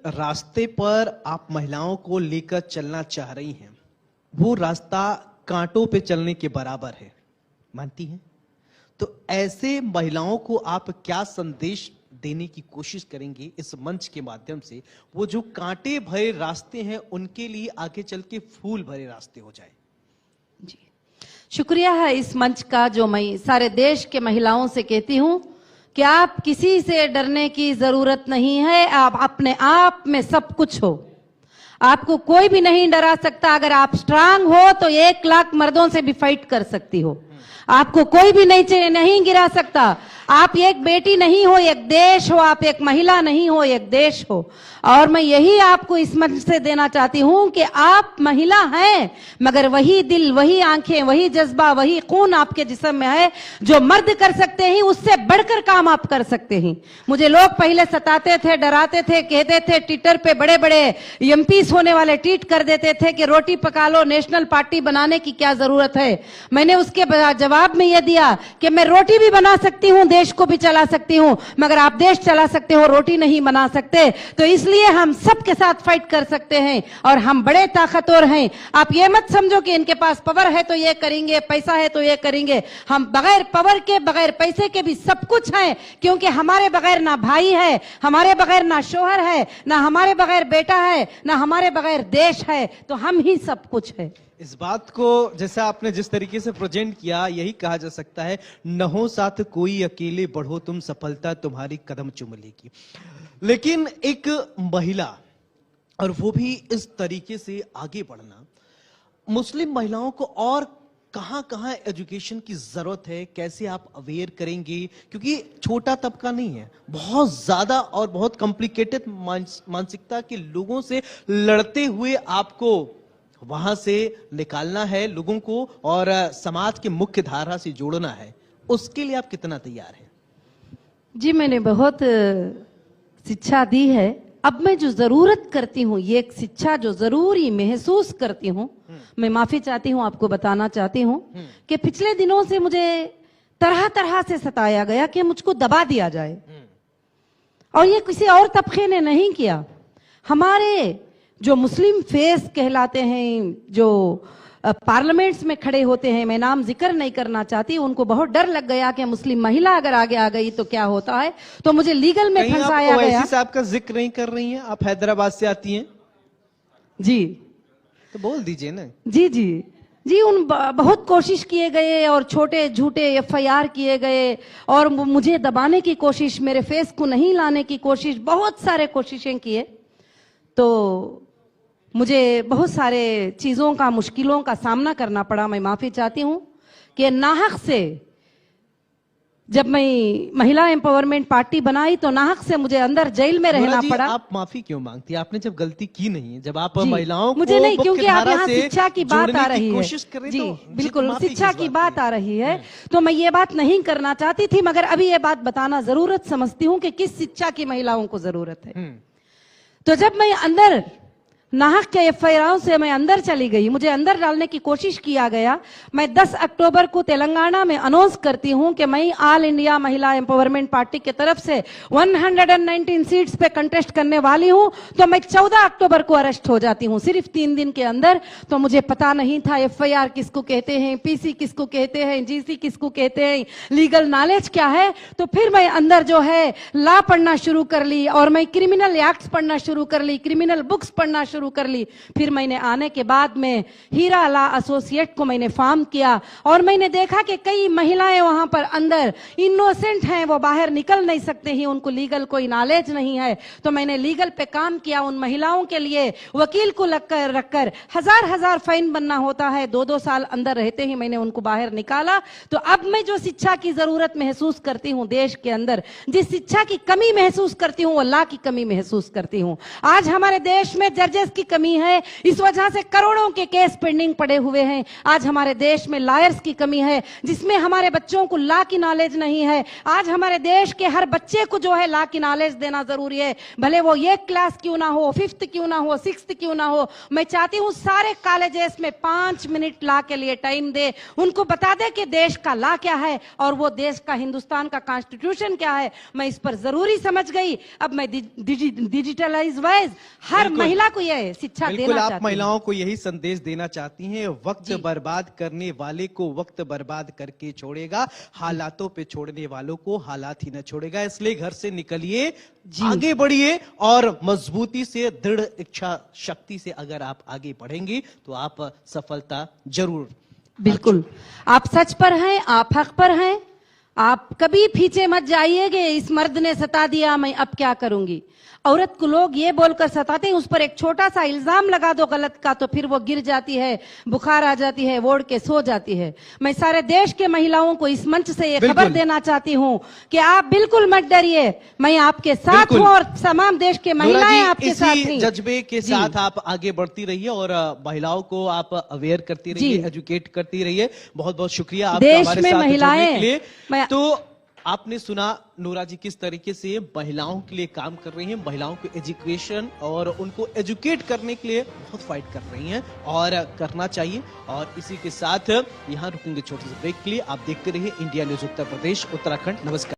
रास्ते पर आप महिलाओं को लेकर चलना चाह रही हैं, वो रास्ता कांटों पे चलने के बराबर है, मानती हैं? तो ऐसे महिलाओं को आप क्या संदेश देने की कोशिश करेंगे इस मंच के माध्यम से, वो जो कांटे भरे रास्ते हैं उनके लिए आगे चल के फूल भरे रास्ते हो जाए? जी, शुक्रिया है इस मंच का, जो मैं सारे देश के महिलाओं से कहती हूं कि आप किसी से डरने की जरूरत नहीं है। आप अपने आप में सब कुछ हो, आपको कोई भी नहीं डरा सकता। अगर आप स्ट्रांग हो तो 1 लाख मर्दों से भी फाइट कर सकती हो, आपको कोई भी नहीं गिरा सकता। आप एक बेटी नहीं हो, एक देश हो। आप एक महिला नहीं हो, एक देश हो। और मैं यही आपको इस मंच से देना चाहती हूं कि आप महिला हैं, मगर वही दिल, वही आंखें, वही जज्बा, वही खून आपके जिस्म में है जो मर्द कर सकते हैं, उससे बढ़कर काम आप कर सकते हैं। मुझे लोग पहले सताते थे, डराते थे, कहते थे, ट्विटर पे बड़े बड़े एमपीस होने वाले ट्वीट कर देते थे कि रोटी पका लो, नेशनल पार्टी बनाने की क्या जरूरत है। मैंने उसके जवाब में यह दिया कि मैं रोटी भी बना सकती हूं, देश को भी चला सकती हूं, मगर आप देश चला सकते हो, रोटी नहीं बना सकते। तो इसलिए हम सबके साथ फाइट कर सकते हैं और हम बड़े ताकतवर हैं। आप ये मत समझो कि इनके पास पावर है तो ये करेंगे, पैसा है तो ये करेंगे। हम बगैर पावर के, बगैर पैसे के भी सब कुछ हैं, क्योंकि हमारे बगैर ना भाई है, हमारे बगैर ना शोहर है, ना हमारे बगैर बेटा है, ना हमारे बगैर देश है। तो हम ही सब कुछ है। इस बात को जैसा आपने जिस तरीके से प्रेजेंट किया, यही कहा जा सकता है, न हो साथ कोई, अकेले बढ़ो तुम, सफलता तुम्हारी कदम चूम लेगी। लेकिन एक महिला, और वो भी इस तरीके से आगे बढ़ना, मुस्लिम महिलाओं को और कहां कहां एजुकेशन की जरूरत है, कैसे आप अवेयर करेंगे? क्योंकि छोटा तबका नहीं है, बहुत ज्यादा और बहुत कॉम्प्लिकेटेड मानसिकता के लोगों से लड़ते हुए आपको वहां से निकालना है लोगों को और समाज के मुख्य धारा से जोड़ना है। उसके लिए आप कितना तैयार हैं? जी, मैंने बहुत शिक्षा दी है। अब मैं जो जरूरत करती हूँ, ये एक शिक्षा जो जरूरी महसूस करती हूँ, मैं माफी चाहती हूँ, आपको बताना चाहती हूँ कि पिछले दिनों से मुझे तरह तरह से सताया गया कि मुझको दबा दिया जाए, और ये किसी और तबके ने नहीं किया। हमारे जो मुस्लिम फेस कहलाते हैं, जो पार्लियामेंट्स में खड़े होते हैं, मैं नाम जिक्र नहीं करना चाहती, उनको बहुत डर लग गया कि मुस्लिम महिला अगर आगे आ गई तो क्या होता है, तो मुझे लीगल में फंसाया गया। आप साहब का जिक्र नहीं कर रही हैं, आप हैदराबाद से आती हैं जी, तो बोल दीजिए ना। जी जी जी, उन बहुत कोशिश किए गए और छोटे झूठे FIR किए गए और मुझे दबाने की कोशिश, मेरे फेस को नहीं लाने की कोशिश, बहुत सारे कोशिशें किए। तो मुझे बहुत सारे चीजों का, मुश्किलों का सामना करना पड़ा। मैं माफी चाहती हूं कि नाहक से जब मैं महिला एम्पावरमेंट पार्टी बनाई तो नाहक से मुझे अंदर जेल में रहना पड़ा। आप माफी क्यों मांगती है? आपने जब गलती की नहीं है, जब आप महिलाओं को मुझे नहीं, क्योंकि आप यहाँ शिक्षा की बात आ रही है जी, तो बिल्कुल शिक्षा की बात आ रही है, तो मैं ये बात नहीं करना चाहती थी, मगर अभी ये बात बताना जरूरत समझती हूँ कि किस शिक्षा की महिलाओं को जरूरत है। तो जब मैं अंदर नाहक के FIR से मैं अंदर चली गई, मुझे अंदर डालने की कोशिश किया गया। मैं 10 अक्टूबर को तेलंगाना में अनाउंस करती हूं कि मैं ऑल इंडिया महिला एम्पावरमेंट पार्टी की तरफ से 119 सीट्स पे कंटेस्ट करने वाली हूं। तो मैं 14 अक्टूबर को अरेस्ट हो जाती हूं, सिर्फ 3 दिन के अंदर। तो मुझे पता नहीं था FIR किसको कहते हैं, PC किसको कहते हैं, GC किसको कहते हैं, लीगल नॉलेज क्या है। तो फिर मैं अंदर जो है लॉ पढ़ना शुरू कर ली और मैं क्रिमिनल एक्ट्स पढ़ना शुरू कर ली, क्रिमिनल बुक्स पढ़ना शुरू कर ली। फिर मैंने आने के बाद में हीरा लॉ एसोसिएट को मैंने फॉर्म किया और मैंने देखा कि कई महिलाएं वहां पर अंदर इनोसेंट हैं, वो बाहर निकल नहीं सकते ही, उनको लीगल कोई नॉलेज नहीं है। तो मैंने लीगल पे काम किया, उन महिलाओं के लिए वकील को रखकर हजार फाइन बनना होता है, 2-2 साल अंदर रहते ही मैंने उनको बाहर निकाला। तो अब मैं जो शिक्षा की जरूरत महसूस करती हूँ देश के अंदर, जिस शिक्षा की कमी महसूस करती हूँ, वो लॉ की कमी महसूस करती हूँ। आज हमारे देश में जजेस विटनेस की कमी है, इस वजह से करोड़ों के केस पेंडिंग पड़े हुए हैं। आज हमारे देश में लॉयर्स की कमी है, जिसमें हमारे बच्चों को लॉ की नॉलेज नहीं है। आज हमारे देश के हर बच्चे को जो है लॉ की नॉलेज देना जरूरी है, भले वो 1 क्लास क्यों ना हो, 5th क्यों ना हो, 6th क्यों ना हो। मैं चाहती हूँ सारे कॉलेजेस में 5 मिनट लॉ के लिए टाइम दे, उनको बता दे कि देश का लॉ क्या है और वो देश का, हिंदुस्तान का कॉन्स्टिट्यूशन क्या है। मैं इस पर जरूरी समझ गई। अब मैं डिजिटलाइज वाइज हर महिला को यह शिक्षा बिल्कुल, देना आप चाहती हूँ। महिलाओं को यही संदेश देना चाहती हैं, वक्त जी। बर्बाद करने वाले को वक्त बर्बाद करके छोड़ेगा, हालातों पे छोड़ने वालों को हालात ही न छोड़ेगा। इसलिए घर से निकलिए, आगे बढ़िए और मजबूती से, दृढ़ इच्छा शक्ति से अगर आप आगे बढ़ेंगे तो आप सफलता जरूर। बिल्कुल, आप सच पर हैं, आप हक पर हैं। आप कभी पीछे मत जाइएगे, इस मर्द ने सता दिया, मैं अब क्या करूंगी। औरत को लोग ये बोलकर सताते हैं, उस पर एक छोटा सा इल्जाम लगा दो गलत का तो फिर वो गिर जाती है, बुखार आ जाती है, ओढ़ के सो जाती है। मैं सारे देश के महिलाओं को इस मंच से ये खबर देना चाहती हूँ कि आप बिल्कुल मत डरिए, मैं आपके साथ हूँ और तमाम देश के महिलाएं आपके साथ हैं। जज्बे के साथ आप आगे बढ़ती रहिए और महिलाओं को आप अवेयर करती रहिए, एजुकेट करती रहिए। बहुत बहुत शुक्रिया आपका देश हमारे में साथ महिलाएं जुड़ने के लिए। तो आपने सुना नूरा जी किस तरीके से महिलाओं के लिए काम कर रही हैं, महिलाओं को एजुकेशन और उनको एजुकेट करने के लिए बहुत फाइट कर रही हैं और करना चाहिए। और इसी के साथ यहाँ रुकेंगे छोटे से ब्रेक के लिए। आप देखते रहिए इंडिया न्यूज उत्तर प्रदेश उत्तराखंड। नमस्कार।